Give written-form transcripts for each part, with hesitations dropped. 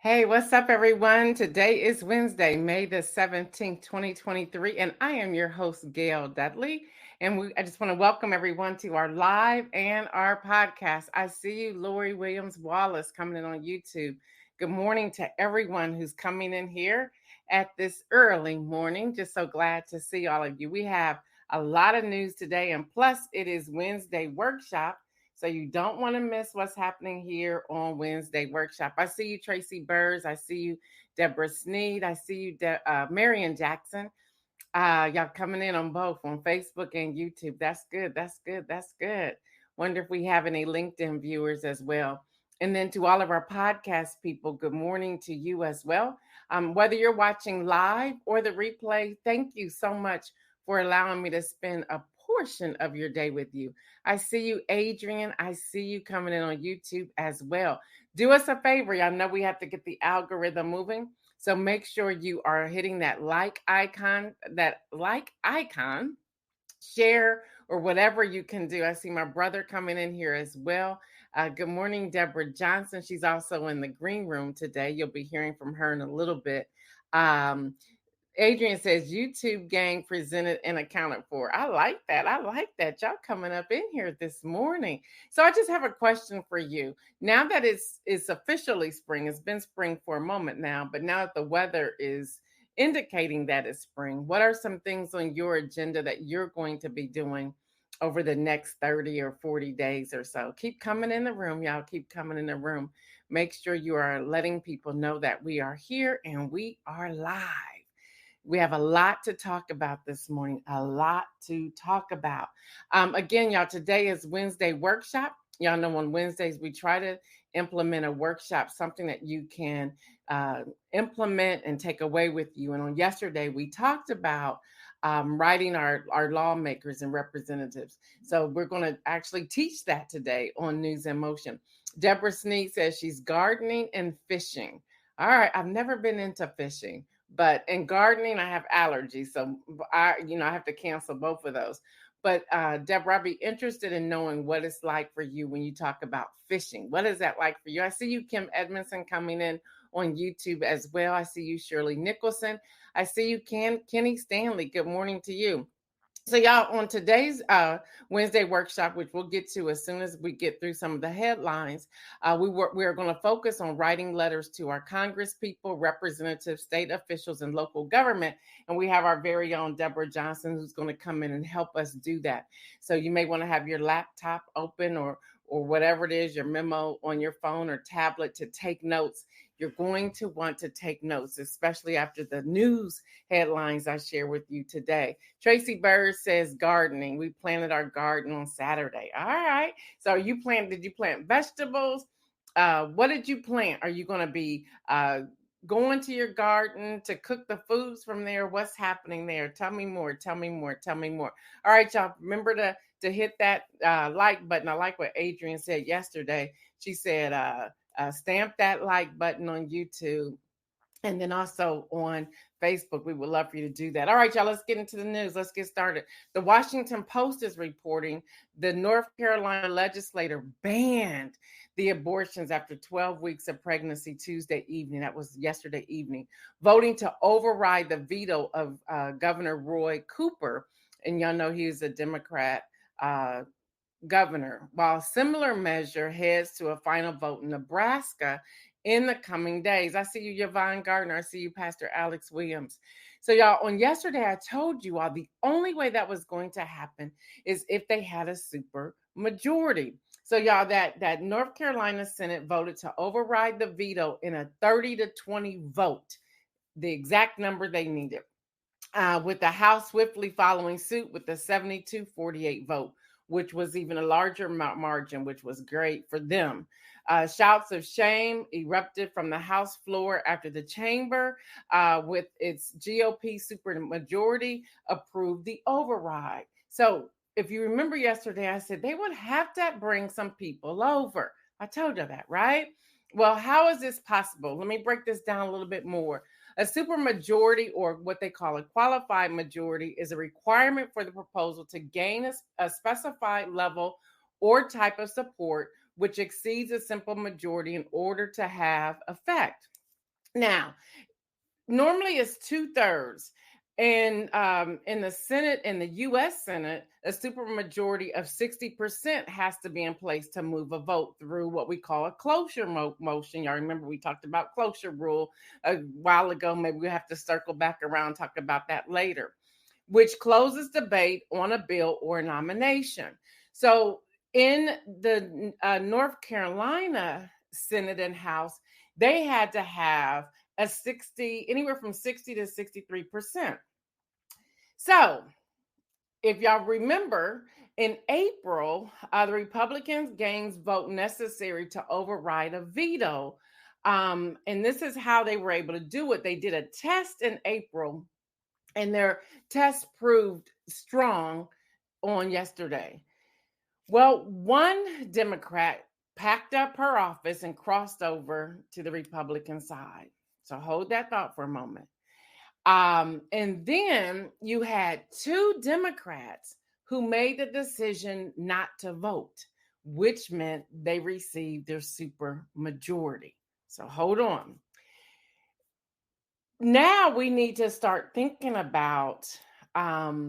Hey, what's up, everyone? Today is Wednesday, May the 17th, 2023, and I am your host, Gail Dudley. And I just want to welcome everyone to our live and our podcast. I see you, Lori Williams Wallace, coming in on YouTube. Good morning to everyone who's coming in here at this early morning. Just so glad to see all of you. We have a lot of news today, and plus, it is Wednesday workshop. So you don't want to miss what's happening here on Wednesday workshop. I see you, Tracy Burrs. I see you, Deborah Sneed. I see you, Marion Jackson. Y'all coming in on both on Facebook and YouTube. That's good. That's good. That's good. Wonder if we have any LinkedIn viewers as well. And then to all of our podcast people, good morning to you as well. Whether you're watching live or the replay, thank you so much for allowing me to spend a portion of your day with you. I see you, Adrian. I see you coming in on YouTube as well. Do us a favor. I know we have to get the algorithm moving. So make sure you are hitting that like icon, share, or whatever you can do. I see my brother coming in here as well. Good morning, Deborah Johnson. She's also in the green room today. You'll be hearing from her in a little bit. Adrian says YouTube gang presented and accounted for. I like that. I like that. Y'all coming up in here this morning. So I just have a question for you. Now that it's officially spring, it's been spring for a moment now, but now that the weather is indicating that it's spring, what are some things on your agenda that you're going to be doing over the next 30 or 40 days or so? Keep coming in the room, y'all. Keep coming in the room. Make sure you are letting people know that we are here and we are live. We have a lot to talk about this morning, a lot to talk about. Again, y'all, today is Wednesday workshop. Y'all know on Wednesdays, we try to implement a workshop, something that you can implement and take away with you. And on yesterday, we talked about writing our lawmakers and representatives. So we're going to actually teach that today on News in Motion. Deborah Sneed says she's gardening and fishing. All right, I've never been into fishing. But in gardening, I have allergies, so I have to cancel both of those. But Deborah, I'd be interested in knowing what it's like for you when you talk about fishing. What is that like for you? I see you, Kim Edmondson, coming in on YouTube as well. I see you, Shirley Nicholson. I see you, Kenny Stanley. Good morning to you. So y'all, on today's Wednesday workshop, which we'll get to as soon as we get through some of the headlines, we are going to focus on writing letters to our Congress people, representatives, state officials, and local government. And we have our very own Deborah Johnson who's going to come in and help us do that. So you may want to have your laptop open or whatever it is, your memo on your phone or tablet to take notes. You're going to want to take notes, especially after the news headlines I share with you today. Tracy Bird says gardening. We planted our garden on Saturday. All right. So did you plant vegetables? What did you plant? Are you going to be going to your garden to cook the foods from there? What's happening there? Tell me more. Tell me more. Tell me more. All right, y'all. Remember to hit that like button. I like what Adrian said yesterday. She said, stamp that like button on YouTube. And then also on Facebook, we would love for you to do that. All right, y'all, let's get into the news. Let's get started. The Washington Post is reporting the North Carolina legislator banned the abortions after 12 weeks of pregnancy Tuesday evening. That was yesterday evening, voting to override the veto of Governor Roy Cooper. And y'all know he is a Democrat governor, while a similar measure heads to a final vote in Nebraska in the coming days. I see you, Yvonne Gardner. I see you, Pastor Alex Williams. So y'all, on yesterday, I told you all the only way that was going to happen is if they had a super majority. So y'all, that North Carolina Senate voted to override the veto in a 30-20 vote, the exact number they needed, with the House swiftly following suit with the 72-48 vote, which was even a larger margin, which was great for them. Shouts of shame erupted from the House floor after the chamber, with its GOP supermajority, approved the override. So if you remember yesterday, I said they would have to bring some people over. I told you that, right? Well, how is this possible? Let me break this down a little bit more. A supermajority, or what they call a qualified majority, is a requirement for the proposal to gain a specified level or type of support which exceeds a simple majority in order to have effect. Now, normally it's 2/3. And in the Senate, in the U.S. Senate, a supermajority of 60% has to be in place to move a vote through what we call a cloture motion. Y'all remember we talked about cloture rule a while ago. Maybe we have to circle back around and talk about that later, which closes debate on a bill or nomination. So in the North Carolina Senate and House, they had to have a 60, anywhere from 60 to 63%. So if y'all remember, in April, the Republicans gained vote necessary to override a veto. And this is how they were able to do it. They did a test in April, and their test proved strong on yesterday. Well, one Democrat packed up her office and crossed over to the Republican side. So hold that thought for a moment. And then you had two Democrats who made the decision not to vote, which meant they received their super majority. So hold on. Now we need to start thinking about, are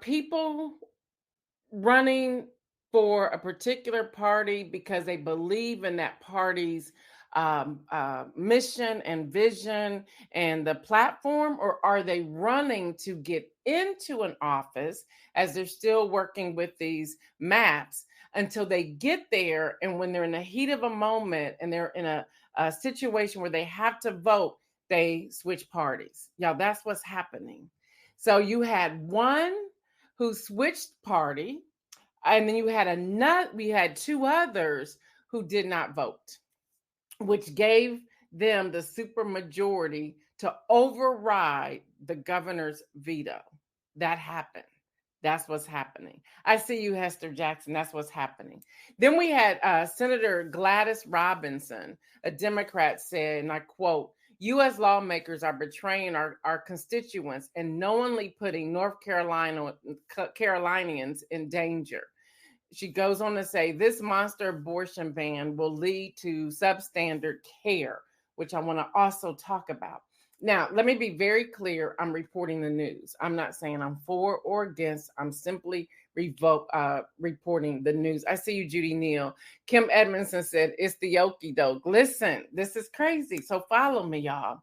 people running for a particular party because they believe in that party's mission and vision and the platform, or are they running to get into an office as they're still working with these maps until they get there? And when they're in the heat of a moment and they're in a situation where they have to vote, they switch parties. Y'all, that's what's happening. So you had one who switched party, and then you had we had two others who did not vote, which gave them the supermajority to override the governor's veto. That happened. That's what's happening. I see you, Hester Jackson. That's what's happening. Then we had Senator Gladys Robinson, a Democrat, said, and I quote, U.S. lawmakers are betraying our constituents and knowingly putting North Carolinians in danger. She goes on to say, this monster abortion ban will lead to substandard care, which I want to also talk about. Now, let me be very clear. I'm reporting the news. I'm not saying I'm for or against. I'm simply reporting the news. I see you, Judy Neal. Kim Edmondson said, it's the okie doke. Listen, this is crazy. So follow me, y'all.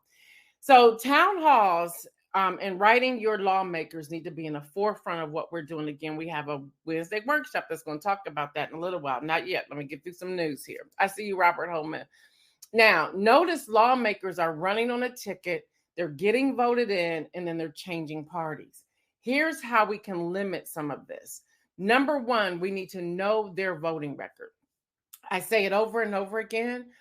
So town halls and writing your lawmakers need to be in the forefront of what we're doing. Again, we have a Wednesday workshop that's going to talk about that in a little while. Not yet. Let me get through some news here. I see you, Robert Holman. Now, notice lawmakers are running on a ticket, they're getting voted in, and then they're changing parties. Here's how we can limit some of this. Number one, we need to know their voting record. I say it over and over again.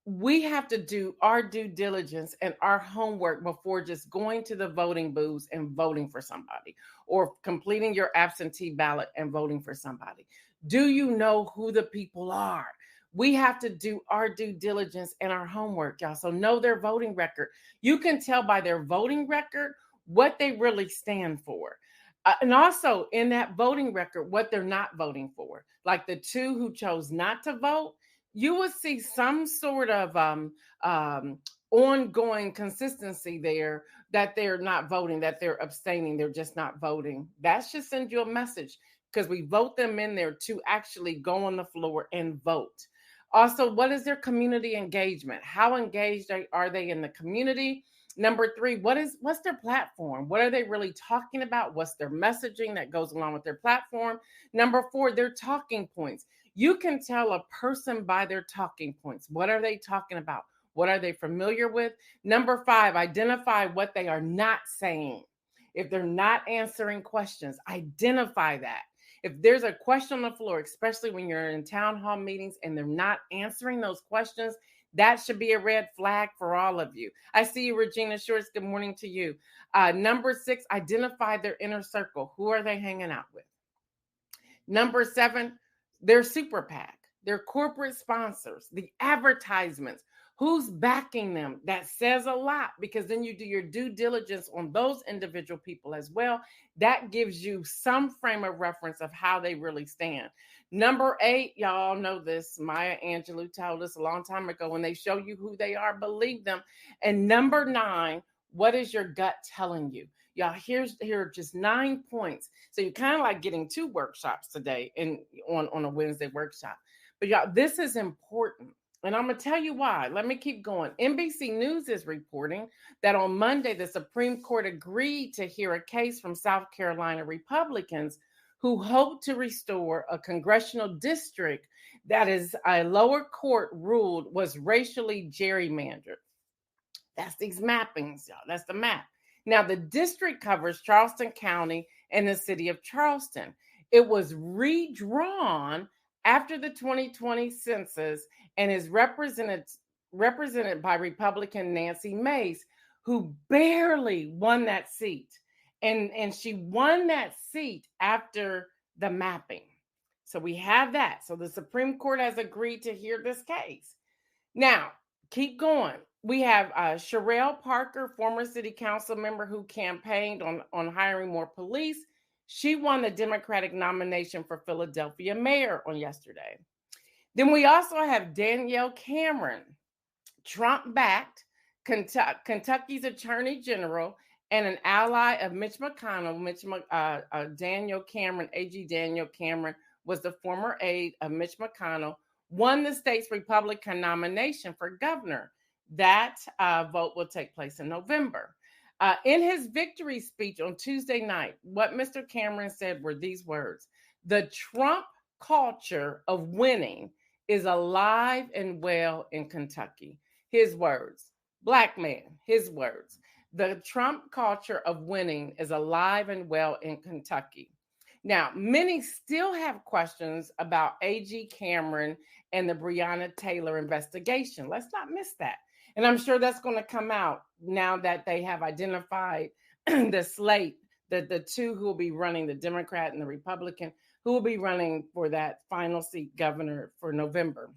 We have to do our due diligence and our homework before just going to the voting booths and voting for somebody, or completing your absentee ballot and voting for somebody. Do you know who the people are? We have to do our due diligence and our homework, y'all. So know their voting record. You can tell by their voting record what they really stand for. And also in that voting record, what they're not voting for. Like the two who chose not to vote, you will see some sort of ongoing consistency there, that they're not voting, that they're abstaining, they're just not voting. That should send you a message, because we vote them in there to actually go on the floor and vote. Also, what is their community engagement? How engaged are they in the community? Number three, what's their platform? What are they really talking about? What's their messaging that goes along with their platform? Number four, their talking points. You can tell a person by their talking points. What are they talking about? What are they familiar with? Number five, identify what they are not saying. If they're not answering questions, identify that. If there's a question on the floor, especially when you're in town hall meetings and they're not answering those questions, that should be a red flag for all of you. I see you, Regina Shorts. Good morning to you. Number six, identify their inner circle. Who are they hanging out with? Number seven, their super PAC, their corporate sponsors, the advertisements. Who's backing them? That says a lot, because then you do your due diligence on those individual people as well. That gives you some frame of reference of how they really stand. Number 8, y'all know this. Maya Angelou told us a long time ago, when they show you who they are, believe them. And number 9, what is your gut telling you? Y'all, here are just 9 points. So you're kind of like getting 2 workshops today on a Wednesday workshop. But y'all, this is important. And I'm going to tell you why. Let me keep going. NBC News is reporting that on Monday, the Supreme Court agreed to hear a case from South Carolina Republicans who hope to restore a congressional district that is a lower court ruled was racially gerrymandered. That's these mappings, y'all. That's the map. Now, the district covers Charleston County and the city of Charleston. It was redrawn after the 2020 census and is represented by Republican Nancy Mace, who barely won that seat. And she won that seat after the mapping. So we have that. So the Supreme Court has agreed to hear this case. Now, keep going. We have Sherelle Parker, former city council member who campaigned on hiring more police. She won the Democratic nomination for Philadelphia mayor on yesterday. Then we also have Danielle Cameron, Trump-backed Kentucky's attorney general and an ally of Mitch McConnell. Daniel Cameron, AG Daniel Cameron, was the former aide of Mitch McConnell, won the state's Republican nomination for governor. That vote will take place in November. In his victory speech on Tuesday night, what Mr. Cameron said were these words: "The Trump culture of winning is alive and well in Kentucky." His words. Black man, his words. The Trump culture of winning is alive and well in Kentucky. Now, many still have questions about AG Cameron and the Breonna Taylor investigation. Let's not miss that. And I'm sure that's going to come out now that they have identified the slate, the 2 who will be running, the Democrat and the Republican, who will be running for that final seat governor for November.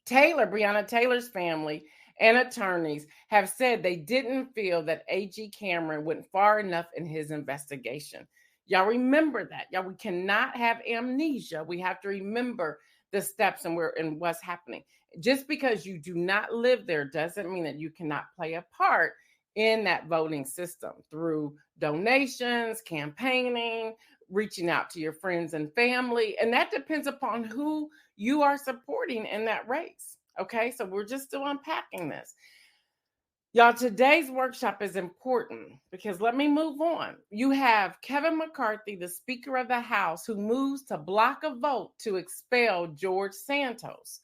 Breonna Taylor's family and attorneys have said they didn't feel that AG Cameron went far enough in his investigation. Y'all remember that. Y'all, we cannot have amnesia. We have to remember the steps and what's happening. Just because you do not live there doesn't mean that you cannot play a part in that voting system through donations, campaigning, reaching out to your friends and family. And that depends upon who you are supporting in that race. Okay, so we're just still unpacking this. Y'all, today's workshop is important because let me move on. You have Kevin McCarthy, the Speaker of the House, who moves to block a vote to expel George Santos.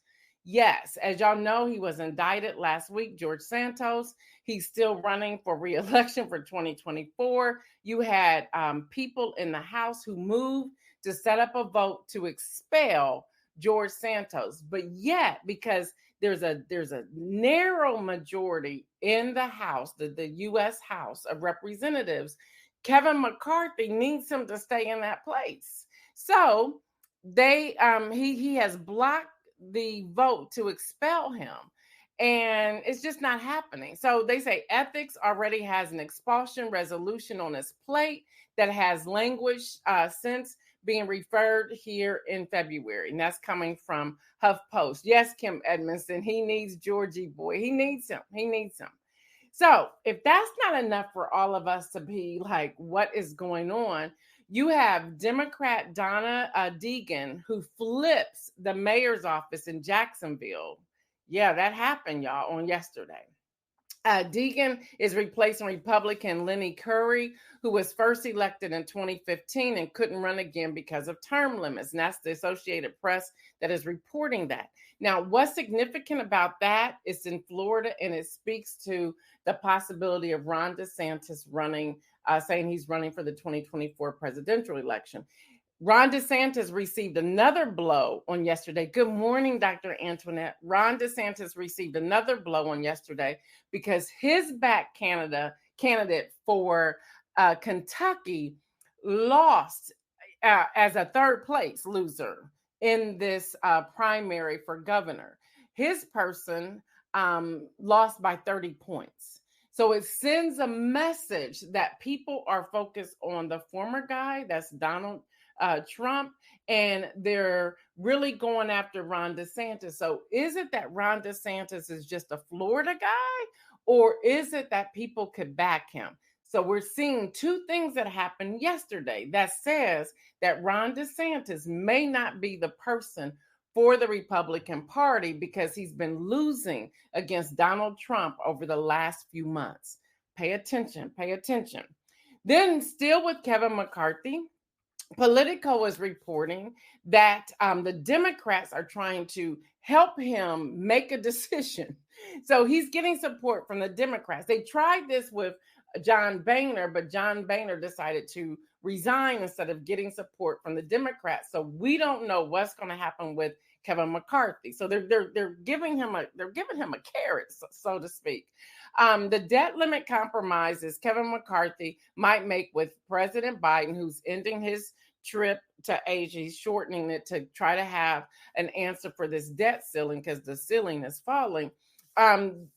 Yes, as y'all know, he was indicted last week, George Santos. He's still running for re-election for 2024. You had people in the House who moved to set up a vote to expel George Santos. But yet, because there's a narrow majority in the House, the U.S. House of Representatives, Kevin McCarthy needs him to stay in that place. So he has blocked the vote to expel him, and it's just not happening. So they say ethics already has an expulsion resolution on its plate that has language since being referred here in February, and that's coming from HuffPost. Yes, Kim Edmondson, he needs Georgie boy. He needs him. So if that's not enough for all of us to be like, what is going on? You have Democrat Donna Deegan, who flips the mayor's office in Jacksonville. Yeah, that happened, y'all, on yesterday. Deegan is replacing Republican Lenny Curry, who was first elected in 2015 and couldn't run again because of term limits. And that's the Associated Press that is reporting that. Now, what's significant about that is in Florida, and it speaks to the possibility of Ron DeSantis running, saying he's running for the 2024 presidential election. Ron DeSantis received another blow on yesterday. Good morning, Dr. Antoinette. Ron DeSantis received another blow on yesterday because his back candidate for Kentucky lost as a third place loser in this primary for governor. His person lost by 30 points. So it sends a message that people are focused on the former guy, that's Donald Trump, and they're really going after Ron DeSantis. So is it that Ron DeSantis is just a Florida guy, or is it that people could back him? So we're seeing two things that happened yesterday that says that Ron DeSantis may not be the person for the Republican Party because he's been losing against Donald Trump over the last few months. Pay attention, pay attention. Then, still with Kevin McCarthy, Politico is reporting that the Democrats are trying to help him make a decision. So he's getting support from the Democrats. They tried this with John Boehner, but John Boehner decided to resign instead of getting support from the Democrats. So we don't know what's going to happen with Kevin McCarthy. So they're giving him a carrot, so to speak. The debt limit compromises Kevin McCarthy might make with President Biden, who's ending his trip to Asia. He's shortening it to try to have an answer for this debt ceiling because the ceiling is falling.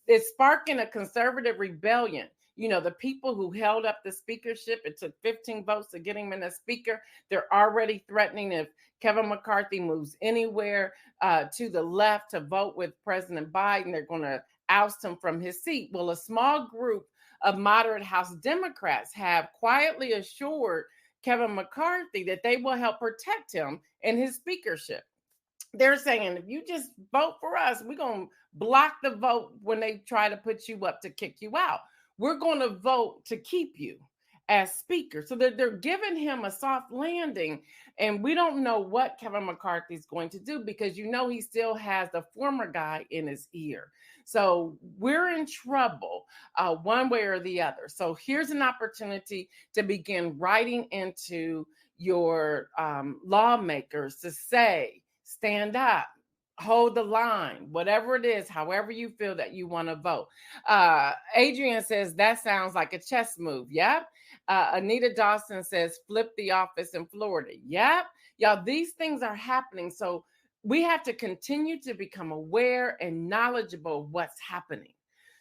It's sparking a conservative rebellion. You know, the people who held up the speakership, it took 15 votes to get him in a speaker. They're already threatening if Kevin McCarthy moves anywhere to the left to vote with President Biden, they're going to oust him from his seat. Well, a small group of moderate House Democrats have quietly assured Kevin McCarthy that they will help protect him in his speakership. They're saying, if you just vote for us, we're going to block the vote when they try to put you up to kick you out. We're going to vote to keep you as speaker. So they're giving him a soft landing. And we don't know what Kevin McCarthy is going to do because, you know, he still has the former guy in his ear. So we're in trouble one way or the other. So here's an opportunity to begin writing into your lawmakers to say, stand up, hold the line, whatever it is, however you feel that you want to vote. Adrian says, that sounds like a chess move. Yep. Anita Dawson says, flip the office in Florida. Yep. Y'all, these things are happening. So we have to continue to become aware and knowledgeable of what's happening.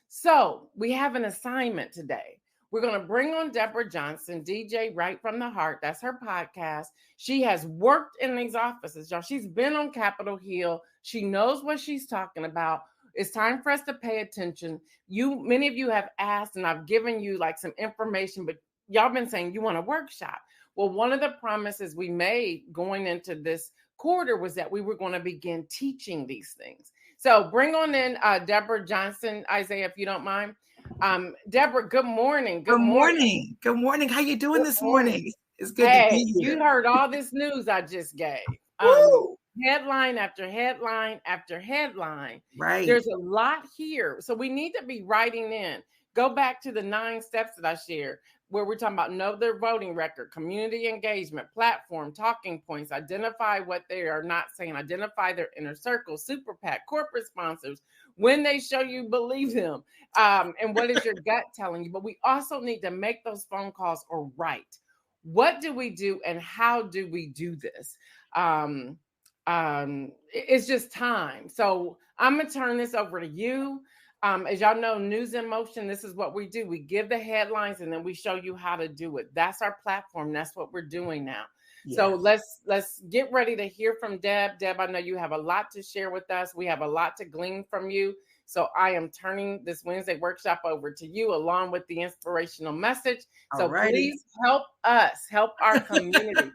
So we have an assignment today. We're going to bring on Deborah Johnson, DJ Right from the Heart. That's her podcast. She has worked in these offices, y'all. She's been on Capitol Hill. She knows what she's talking about. It's time for us to pay attention. Many of you have asked, and I've given you like some information, but y'all been saying you want a workshop. Well, one of the promises we made going into this quarter was that we were going to begin teaching these things. So bring on in Deborah Johnson, Isaiah, if you don't mind. Deborah, good morning. Good morning. Good morning. How you doing this morning? It's good to be here. You heard all this news I just gave. Headline after headline after headline. Right. There's a lot here. So we need to be writing in. Go back to the 9 steps that I shared, where we're talking about know their voting record, community engagement, platform, talking points, identify what they are not saying, identify their inner circle, super PAC, corporate sponsors, when they show you, believe them, and what is your gut telling you. But we also need to make those phone calls or write. What do we do and how do we do this? It's just time. So I'm going to turn this over to you. As y'all know, News in Motion, this is what we do. We give the headlines and then we show you how to do it. That's our platform. That's what we're doing now. Yes. So let's get ready to hear from Deb. Deb, I know you have a lot to share with us. We have a lot to glean from you. So I am turning this Wednesday workshop over to you along with the inspirational message. So please help us, help our community.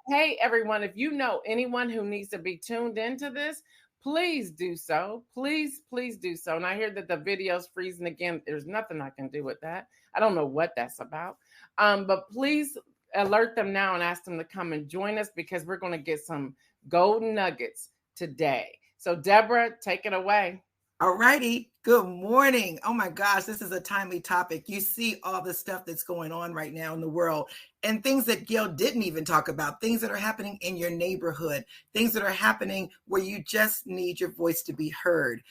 Hey, everyone, if you know anyone who needs to be tuned into this, please do so. Please do so. And I hear that the video's freezing again. There's nothing I can do with that. I don't know what that's about. But please alert them now and ask them to come and join us because we're going to get some golden nuggets today. So Deborah, take it away. All righty. Good morning. Oh my gosh, this is a timely topic. You see all the stuff that's going on right now in the world and things that Gail didn't even talk about, things that are happening in your neighborhood, things that are happening where you just need your voice to be heard.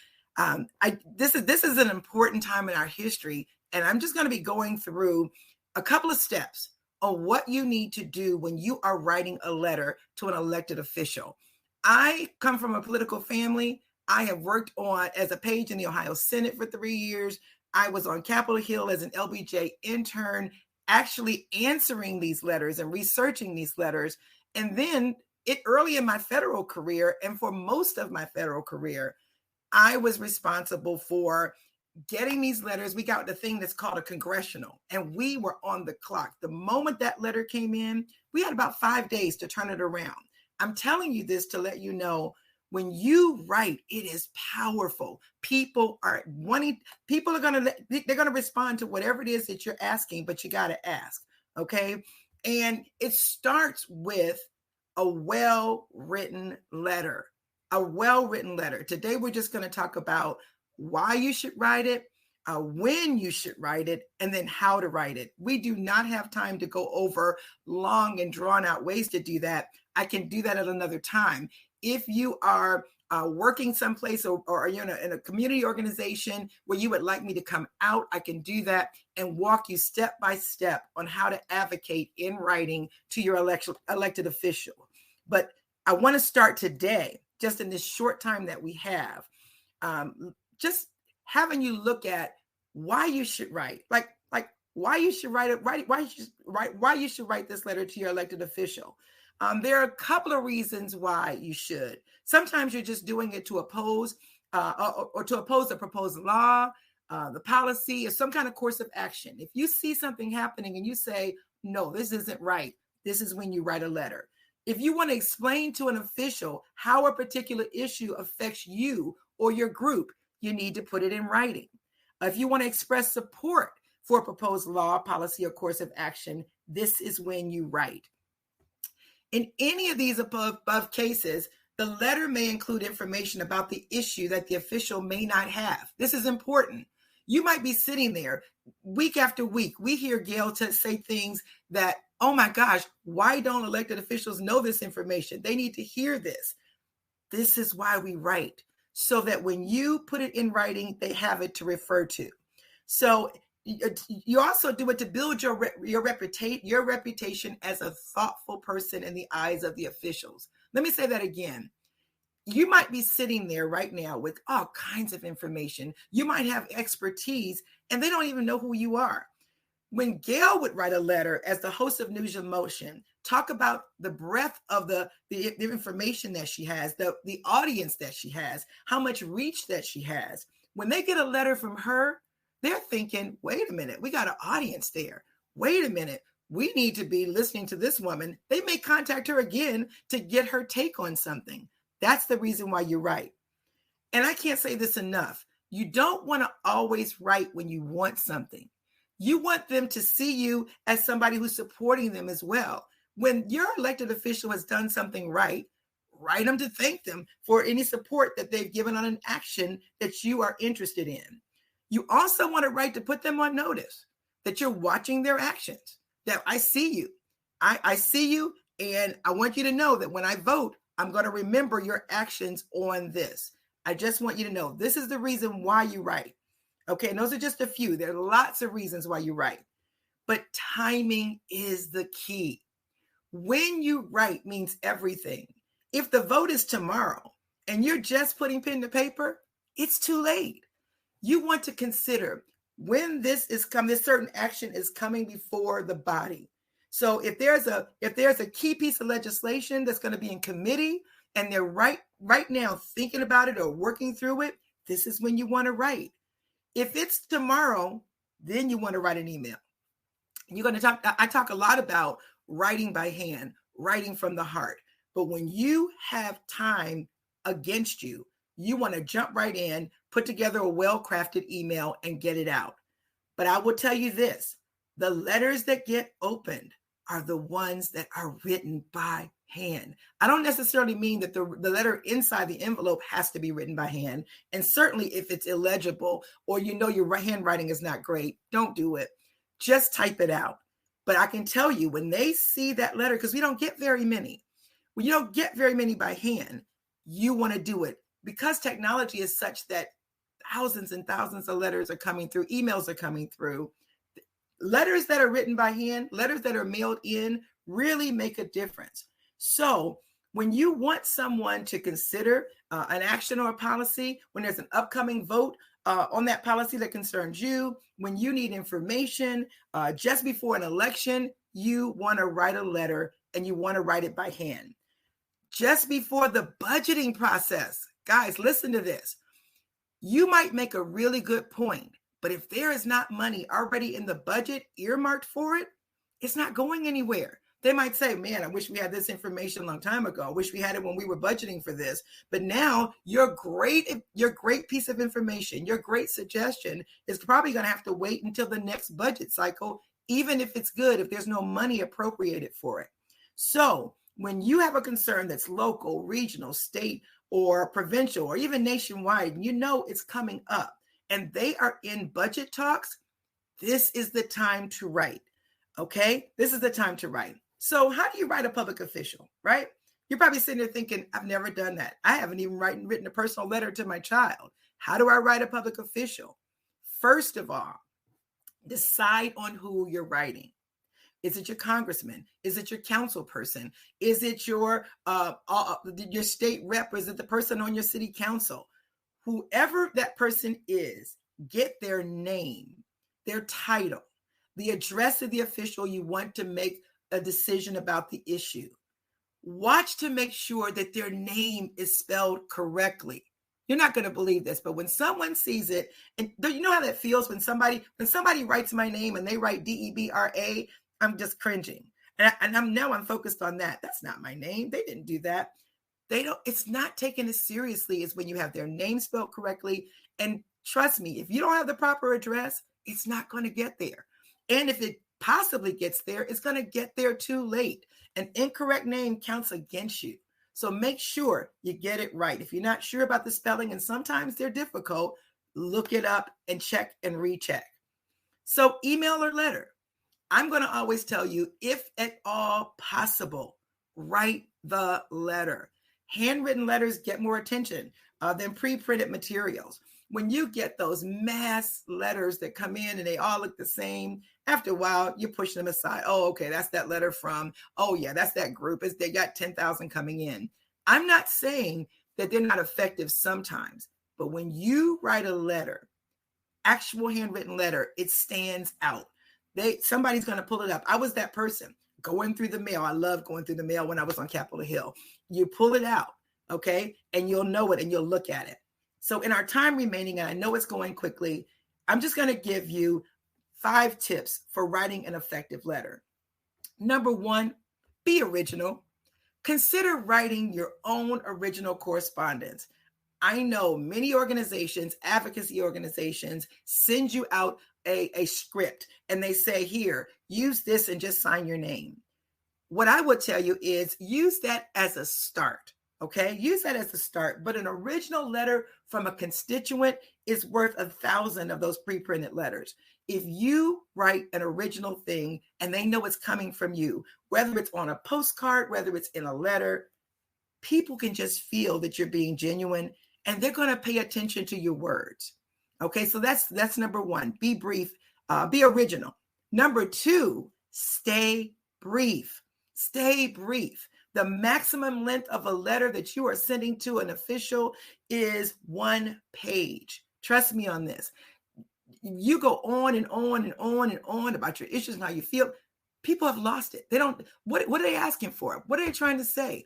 This is an important time in our history, and I'm just going to be going through a couple of steps on what you need to do when you are writing a letter to an elected official. I come from a political family. I have worked on as a page in the Ohio Senate for 3 years. I was on Capitol Hill as an LBJ intern, actually answering these letters and researching these letters. And then early in my federal career, and for most of my federal career, I was responsible for getting these letters. We got the thing that's called a congressional, and we were on the clock. The moment that letter came in, we had about 5 days to turn it around. I'm telling you this to let you know, when you write, it is powerful. People are going to respond to whatever it is that you're asking, but you got to ask. Okay. And it starts with a well-written letter. A well-written letter. Today, we're just going to talk about why you should write it, when you should write it, and then how to write it. We do not have time to go over long and drawn out ways to do that. I can do that at another time. If you are working someplace or in a community organization where you would like me to come out, I can do that and walk you step by step on how to advocate in writing to your elected official. But I want to start today, just in this short time that we have, just having you look at why you should write, like why you should write it, why you should write this letter to your elected official. There are a couple of reasons why you should. Sometimes you're just doing it to oppose or to oppose the proposed law, the policy, or some kind of course of action. If you see something happening and you say, no, this isn't right, this is when you write a letter. If you want to explain to an official how a particular issue affects you or your group, you need to put it in writing. If you want to express support for a proposed law, policy, or course of action, this is when you write. In any of these above cases, the letter may include information about the issue that the official may not have. This is important. You might be sitting there week after week. We hear Gail say things that, oh my gosh, why don't elected officials know this information? They need to hear this. This is why we write, so that when you put it in writing, they have it to refer to. So you also do it to build your reputation as a thoughtful person in the eyes of the officials. Let me say that again. You might be sitting there right now with all kinds of information. You might have expertise, and they don't even know who you are. When Gail would write a letter as the host of News in Motion, talk about the breadth of the information that she has, the audience that she has, how much reach that she has. When they get a letter from her, they're thinking, wait a minute, we got an audience there. Wait a minute, we need to be listening to this woman. They may contact her again to get her take on something. That's the reason why you write. And I can't say this enough. You don't want to always write when you want something. You want them to see you as somebody who's supporting them as well. When your elected official has done something right, write them to thank them for any support that they've given on an action that you are interested in. You also want to write to put them on notice that you're watching their actions, that I see you. I see you, and I want you to know that when I vote, I'm going to remember your actions on this. I just want you to know this is the reason why you write. Okay, and those are just a few. There are lots of reasons why you write, but timing is the key. When you write means everything. If the vote is tomorrow and you're just putting pen to paper, it's too late. You want to consider when this certain action is coming before the body. So if there's a key piece of legislation that's going to be in committee and they're right now thinking about it or working through it, this is when you want to write. If it's tomorrow, then you want to write an email. I talk a lot about writing by hand, writing from the heart. But when you have time against you, you want to jump right in, put together a well-crafted email and get it out. But I will tell you this, the letters that get opened are the ones that are written by hand. I don't necessarily mean that the letter inside the envelope has to be written by hand. And certainly if it's illegible or your handwriting is not great, don't do it. Just type it out. But I can tell you when they see that letter, because we don't get very many. When you don't get very many by hand, you want to do it. Because technology is such that thousands and thousands of letters are coming through, emails are coming through. Letters that are written by hand, letters that are mailed in really make a difference. So When you want someone to consider an action or a policy, when there's an upcoming vote on that policy that concerns you, when you need information just before an election, you want to write a letter and you want to write it by hand. Just before the budgeting process, guys, listen to this. You might make a really good point, but if there is not money already in the budget earmarked for it, it's not going anywhere. They might say, man, I wish we had this information a long time ago. I wish we had it when we were budgeting for this. But now your great piece of information, your great suggestion is probably going to have to wait until the next budget cycle, even if it's good, if there's no money appropriated for it. So when you have a concern that's local, regional, state, or provincial, or even nationwide, you know it's coming up and they are in budget talks, this is the time to write. Okay, this is the time to write. So how do you write a public official, right? You're probably sitting there thinking, I've never done that. I haven't even written a personal letter to my child. How do I write a public official? First of all, decide on who you're writing. Is it your congressman? Is it your council person? Is it your state rep? Or is it the person on your city council? Whoever that person is, get their name, their title, the address of the official you want to make a decision about the issue. Watch to make sure that their name is spelled correctly. You're not going to believe this, but when someone sees it, and you know how that feels when somebody writes my name and they write Debra, I'm just cringing. And I'm focused on that. That's not my name. They didn't do that. It's not taken as seriously as when you have their name spelled correctly. And trust me, if you don't have the proper address, it's not going to get there. And if it possibly gets there, it's going to get there too late. An incorrect name counts against you. So make sure you get it right. If you're not sure about the spelling, and sometimes they're difficult, look it up and check and recheck. So email or letter. I'm going to always tell you, if at all possible, write the letter. Handwritten letters get more attention than pre-printed materials. When you get those mass letters that come in and they all look the same, after a while, you're pushing them aside. Oh, okay, that's that letter from, oh yeah, that's that group. They got 10,000 coming in. I'm not saying that they're not effective sometimes, but when you write a letter, actual handwritten letter, it stands out. Somebody's going to pull it up. I was that person going through the mail. I loved going through the mail when I was on Capitol Hill. You pull it out, okay, and you'll know it and you'll look at it. So in our time remaining, and I know it's going quickly, I'm just going to give you 5 tips for writing an effective letter. Number 1, be original. Consider writing your own original correspondence. I know many organizations, advocacy organizations, send you out a script and they say, here, use this and just sign your name. What I would tell you is use that as a start. Okay, use that as a start, but an original letter from a constituent is worth 1,000 of those pre-printed letters. If you write an original thing and they know it's coming from you, whether it's on a postcard, whether it's in a letter, people can just feel that you're being genuine and they're going to pay attention to your words. Okay, so that's number 1. Be brief, be original. Number 2, stay brief. Stay brief. The maximum length of a letter that you are sending to an official is 1 page. Trust me on this. You go on and on and on and on about your issues and how you feel. People have lost it. They don't, what are they asking for? What are they trying to say?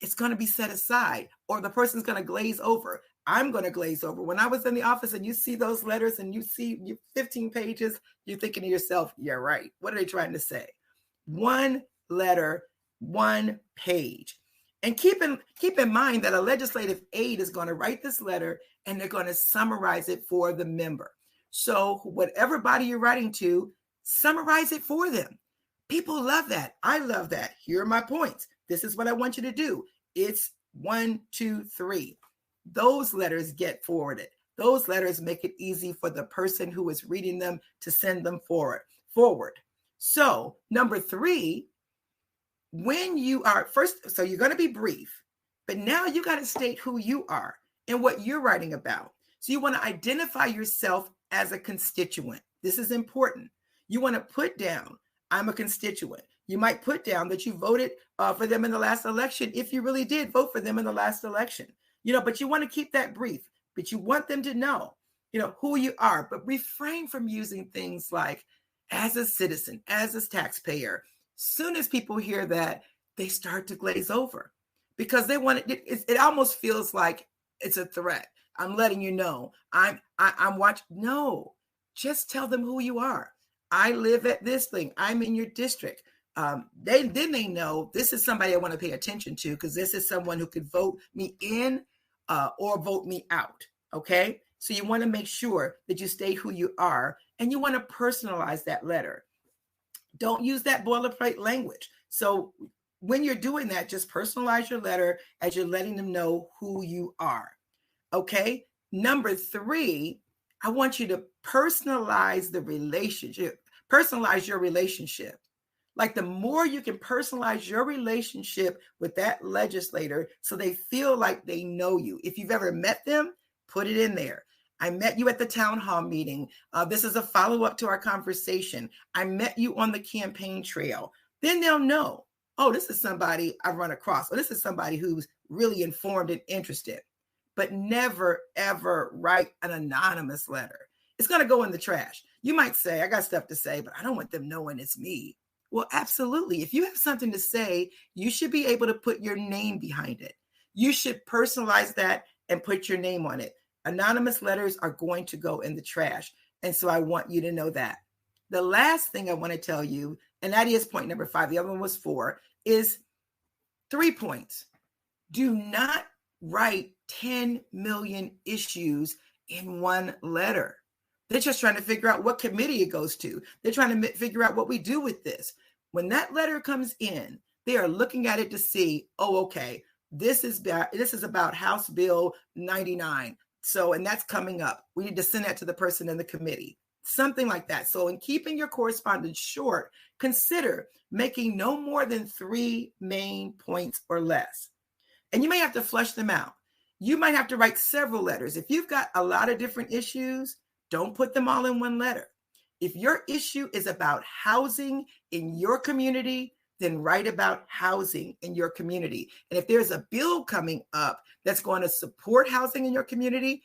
It's going to be set aside, or the person's going to glaze over. I'm going to glaze over. When I was in the office and you see those letters and you see 15 pages, you're thinking to yourself, yeah, right. What are they trying to say? 1 letter, 1 page. And keep in mind that a legislative aide is going to write this letter and they're going to summarize it for the member. So whatever body you're writing to, summarize it for them. People love that. I love that. Here are my points. This is what I want you to do. It's 1, 2, 3. Those letters get forwarded. Those letters make it easy for the person who is reading them to send them forward. So number 3, when you are first, so you're going to be brief, but now you got to state who you are and what you're writing about. So you want to identify yourself as a constituent. This is important. You want to put down, I'm a constituent. You might put down that you voted for them in the last election if you really did vote for them in the last election. But you want to keep that brief, but you want them to know, who you are, but refrain from using things like as a citizen, as a taxpayer. Soon as people hear that, they start to glaze over because they want it almost feels like it's a threat. I'm letting you know. I'm watching. No, just tell them who you are. I live at this thing. I'm in your district. They know this is somebody I want to pay attention to because this is someone who could vote me in or vote me out. Okay. So you want to make sure that you stay who you are and you want to personalize that letter. Don't use that boilerplate language. So when you're doing that, just personalize your letter as you're letting them know who you are. Okay. Number 3, I want you to personalize the relationship, personalize your relationship. Like the more you can personalize your relationship with that legislator so they feel like they know you. If you've ever met them, put it in there. I met you at the town hall meeting. This is a follow-up to our conversation. I met you on the campaign trail. Then they'll know, oh, this is somebody I've run across. Or this is somebody who's really informed and interested. But never, ever write an anonymous letter. It's going to go in the trash. You might say, I got stuff to say, but I don't want them knowing it's me. Well, absolutely. If you have something to say, you should be able to put your name behind it. You should personalize that and put your name on it. Anonymous letters are going to go in the trash. And so I want you to know that. The last thing I want to tell you, and that is point number 5, the other one was 4, is 3 points. Do not write 10 million issues in one letter. They're just trying to figure out what committee it goes to. They're trying to figure out what we do with this. When that letter comes in, they are looking at it to see, oh, okay, this is about House Bill 99. So, and that's coming up. We need to send that to the person in the committee, something like that. So in keeping your correspondence short, consider making no more than 3 main points or less. And you may have to flesh them out. You might have to write several letters. If you've got a lot of different issues, don't put them all in one letter. If your issue is about housing in your community, then write about housing in your community. And if there's a bill coming up that's going to support housing in your community,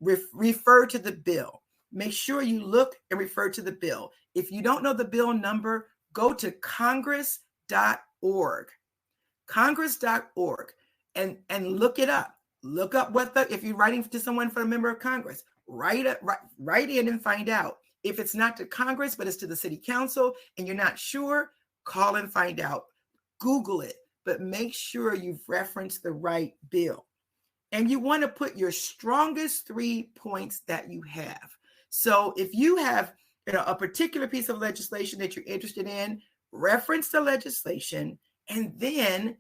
refer to the bill. Make sure you look and refer to the bill. If you don't know the bill number, go to congress.org. Congress.org and look it up. Look up if you're writing to someone for a member of Congress, write in and find out. If it's not to Congress, but it's to the city council and you're not sure, call and find out. Google it, but make sure you've referenced the right bill. And you want to put your strongest 3 points that you have. So if you have a particular piece of legislation that you're interested in, reference the legislation and then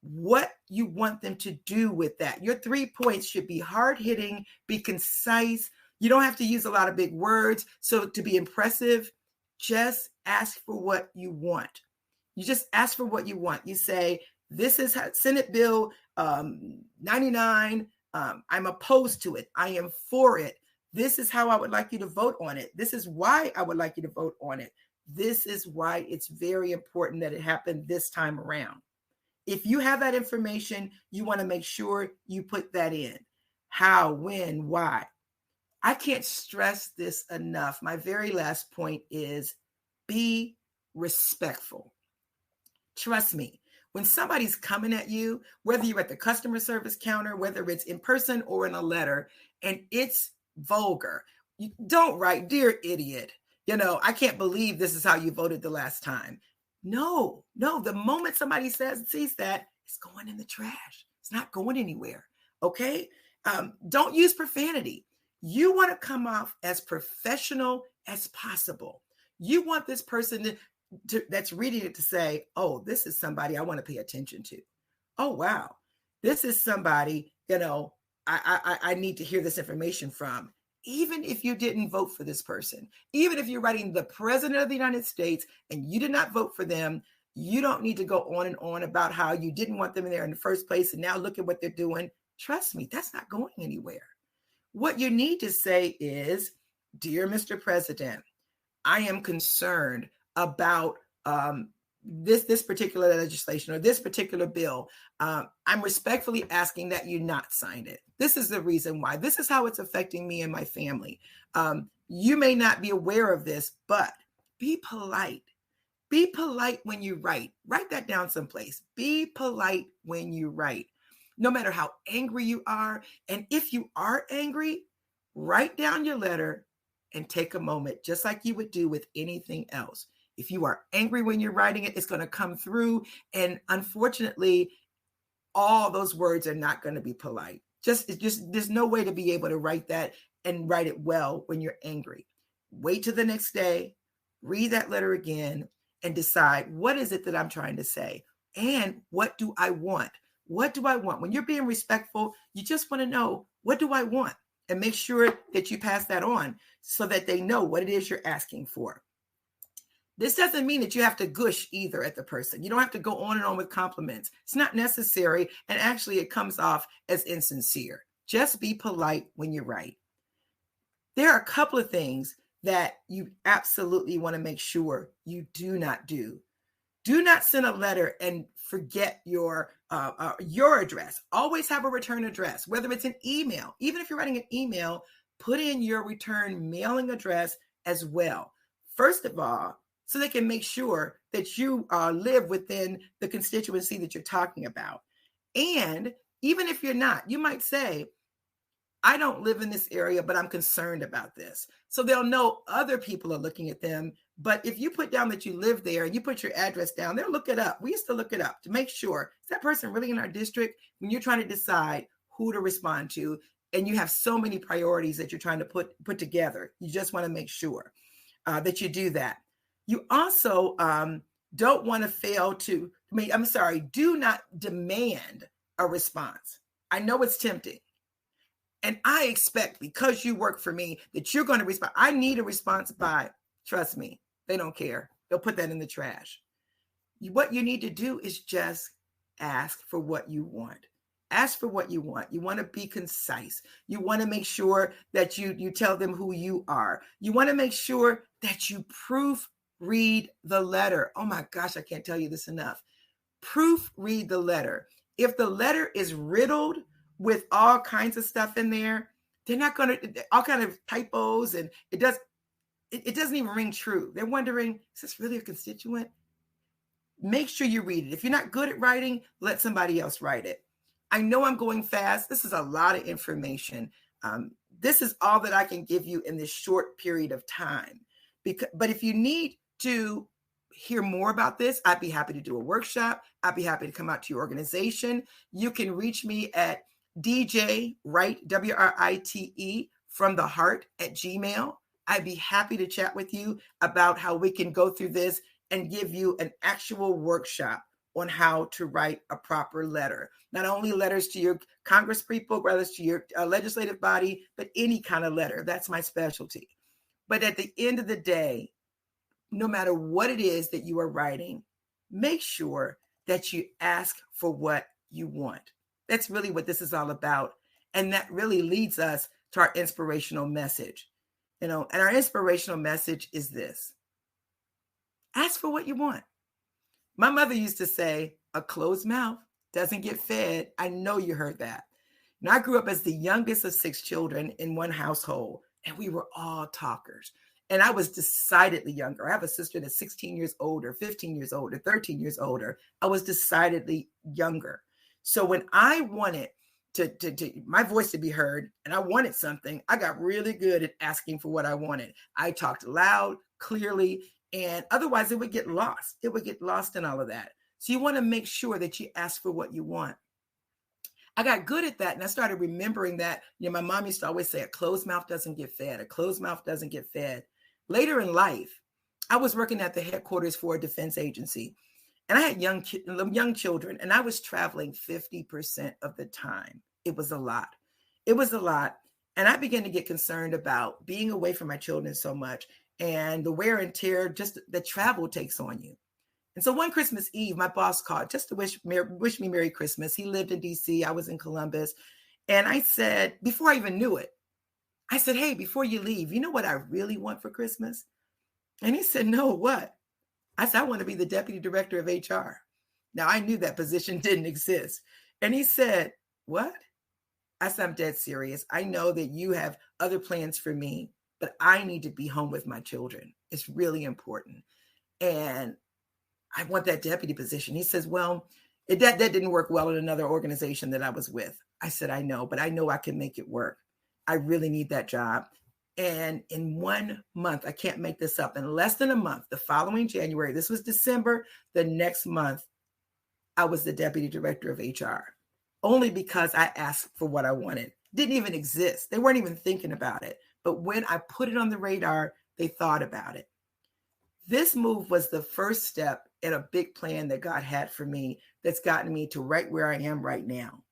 what you want them to do with that. Your 3 points should be hard-hitting, be concise. You don't have to use a lot of big words. So to be impressive, just ask for what you want. You just ask for what you want. You say, this is Senate Bill 99. I'm opposed to it. I am for it. This is how I would like you to vote on it. This is why I would like you to vote on it. This is why it's very important that it happened this time around. If you have that information, you want to make sure you put that in. How, when, why. I can't stress this enough. My very last point is be respectful. Trust me, when somebody's coming at you, whether you're at the customer service counter, whether it's in person or in a letter, and it's vulgar, you don't write, dear idiot, I can't believe this is how you voted the last time. No, the moment somebody sees that, it's going in the trash. It's not going anywhere. Okay. Don't use profanity. You want to come off as professional as possible. You want this person that's reading it to say, oh, this is somebody I want to pay attention to. Oh, wow. This is somebody, I need to hear this information from. Even if you didn't vote for this person, even if you're writing the president of the United States and you did not vote for them, you don't need to go on and on about how you didn't want them in there in the first place. And now look at what they're doing. Trust me, that's not going anywhere. What you need to say is, dear Mr. President, I am concerned about this particular legislation or this particular bill, I'm respectfully asking that you not sign it. This is the reason why. This is how it's affecting me and my family. You may not be aware of this, but be polite. Be polite when you write. Write that down someplace. Be polite when you write. No matter how angry you are, and if you are angry, write down your letter and take a moment, just like you would do with anything else. If you are angry when you're writing it, it's going to come through. And unfortunately, all those words are not going to be polite. Just there's no way to be able to write that and write it well when you're angry. Wait till the next day, read that letter again, and decide, what is it that I'm trying to say? And what do I want? What do I want? When you're being respectful, you just want to know, what do I want? And make sure that you pass that on so that they know what it is you're asking for. This doesn't mean that you have to gush either at the person. You don't have to go on and on with compliments. It's not necessary. And actually, it comes off as insincere. Just be polite when you write. There are a couple of things that you absolutely want to make sure you do not do. Do not send a letter and forget your address. Always have a return address, whether it's an email. Even if you're writing an email, put in your return mailing address as well. First of all, so they can make sure that you live within the constituency that you're talking about. And even if you're not, you might say, I don't live in this area, but I'm concerned about this. So they'll know other people are looking at them. But if you put down that you live there and you put your address down, they'll look it up. We used to look it up to make sure, is that person really in our district? When you're trying to decide who to respond to, and you have so many priorities that you're trying to put together, you just want to make sure that you do that. You also don't want to do not demand a response. I know it's tempting. And I expect, because you work for me, that you're going to respond. I need a response by, trust me, they don't care. They'll put that in the trash. What you need to do is just ask for what you want. Ask for what you want. You want to be concise. You want to make sure that you tell them who you are. You want to make sure that you proofread the letter. Oh my gosh, I can't tell you this enough. Proofread the letter. If the letter is riddled with all kinds of stuff in there, they're not going to, all kind of typos, and it doesn't even ring true. They're wondering, is this really a constituent? Make sure you read it. If you're not good at writing, let somebody else write it. I know I'm going fast. This is a lot of information. This is all that I can give you in this short period of time. But if you need to hear more about this, I'd be happy to do a workshop. I'd be happy to come out to your organization. You can reach me at DJ Write, WRITE, from the heart at Gmail. I'd be happy to chat with you about how we can go through this and give you an actual workshop on how to write a proper letter. Not only letters to your congresspeople, letters to your legislative body, but any kind of letter. That's my specialty. But at the end of the day, no matter what it is that you are writing, make sure that you ask for what you want. That's really what this is all about. And that really leads us to our inspirational message. And our inspirational message is this: ask for what you want. My mother used to say, a closed mouth doesn't get fed. I know you heard that. And I grew up as the youngest of 6 children in one household, and we were all talkers. And I was decidedly younger. I have a sister that's 16 years older, 15 years older, 13 years older. I was decidedly younger. So when I wanted to my voice to be heard and I wanted something, I got really good at asking for what I wanted. I talked loud, clearly, and otherwise it would get lost. It would get lost in all of that. So you want to make sure that you ask for what you want. I got good at that, and I started remembering that. My mom used to always say, a closed mouth doesn't get fed. A closed mouth doesn't get fed. Later in life, I was working at the headquarters for a defense agency, and I had young children, and I was traveling 50% of the time. It was a lot. It was a lot. And I began to get concerned about being away from my children so much and the wear and tear just that travel takes on you. And so one Christmas Eve, my boss called just to wish me Merry Christmas. He lived in DC. I was in Columbus. And I said, before I even knew it, I said, hey, before you leave, you know what I really want for Christmas? And he said, no, what? I said, I want to be the deputy director of HR. Now, I knew that position didn't exist. And he said, what? I said, I'm dead serious. I know that you have other plans for me, but I need to be home with my children. It's really important. And I want that deputy position. He says, well, that didn't work well in another organization that I was with. I said, I know, but I know I can make it work. I really need that job. And in 1 month, I can't make this up, in less than a month, the following January, this was December, the next month, I was the deputy director of HR, only because I asked for what I wanted. Didn't even exist. They weren't even thinking about it. But when I put it on the radar, they thought about it. This move was the first step in a big plan that God had for me that's gotten me to right where I am right now.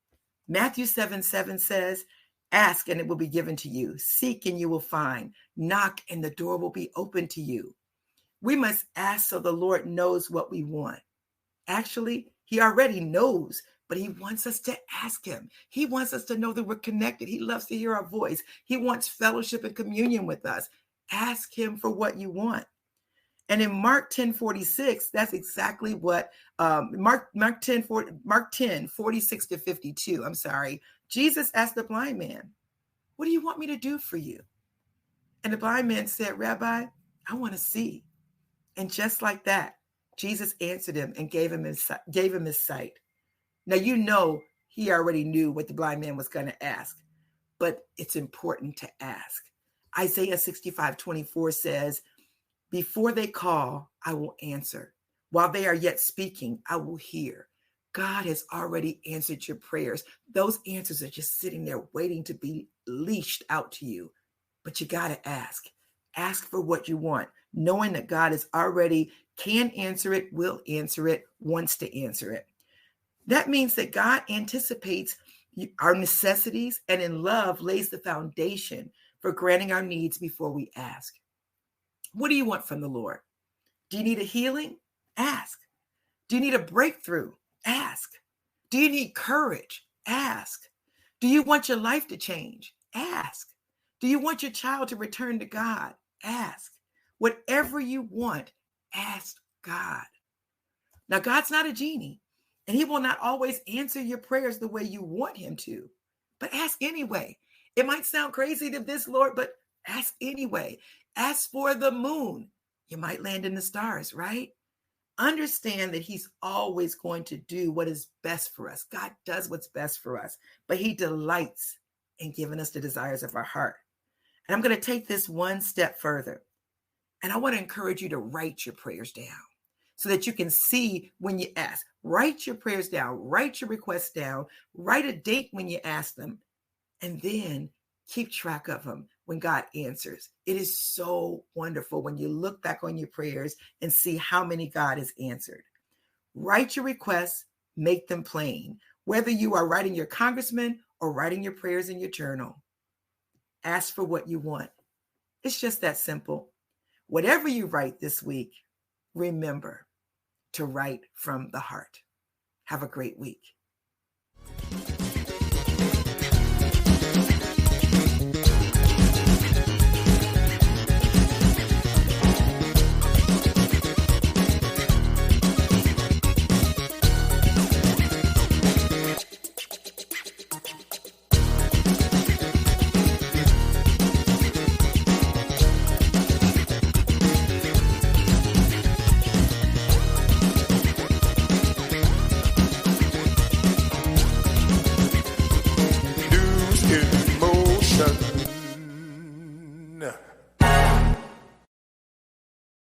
Matthew 7:7 says, ask and it will be given to you. Seek and you will find. Knock and the door will be open to you. We must ask so the Lord knows what we want. Actually, he already knows, but he wants us to ask him. He wants us to know that we're connected. He loves to hear our voice. He wants fellowship and communion with us. Ask him for what you want. And in Mark 10:46, that's exactly what Mark 10:46 to 52. I'm sorry. Jesus asked the blind man, what do you want me to do for you? And the blind man said, Rabbi, I want to see. And just like that, Jesus answered him and gave him his sight. Now, you know, he already knew what the blind man was going to ask, but it's important to ask. Isaiah 65:24 says, before they call, I will answer. While they are yet speaking, I will hear. God has already answered your prayers. Those answers are just sitting there waiting to be leashed out to you. But you got to ask. Ask for what you want, knowing that God is already can answer it, will answer it, wants to answer it. That means that God anticipates our necessities and in love lays the foundation for granting our needs before we ask. What do you want from the Lord? Do you need a healing? Ask. Do you need a breakthrough? Ask. Do you need courage? Ask. Do you want your life to change? Ask. Do you want your child to return to God? Ask. Whatever you want, ask God. Now, God's not a genie, and he will not always answer your prayers the way you want him to, but ask anyway. It might sound crazy to this, Lord, but ask anyway. Ask for the moon. You might land in the stars, right? Understand that he's always going to do what is best for us. God does what's best for us, but he delights in giving us the desires of our heart. And I'm going to take this one step further. And I want to encourage you to write your prayers down so that you can see when you ask. Write your prayers down, write your requests down, write a date when you ask them, and then keep track of them when God answers. It is so wonderful when you look back on your prayers and see how many God has answered. Write your requests, make them plain, whether you are writing your congressman or writing your prayers in your journal. Ask for what you want. It's just that simple. Whatever you write this week, remember to write from the heart. Have a great week. Motion.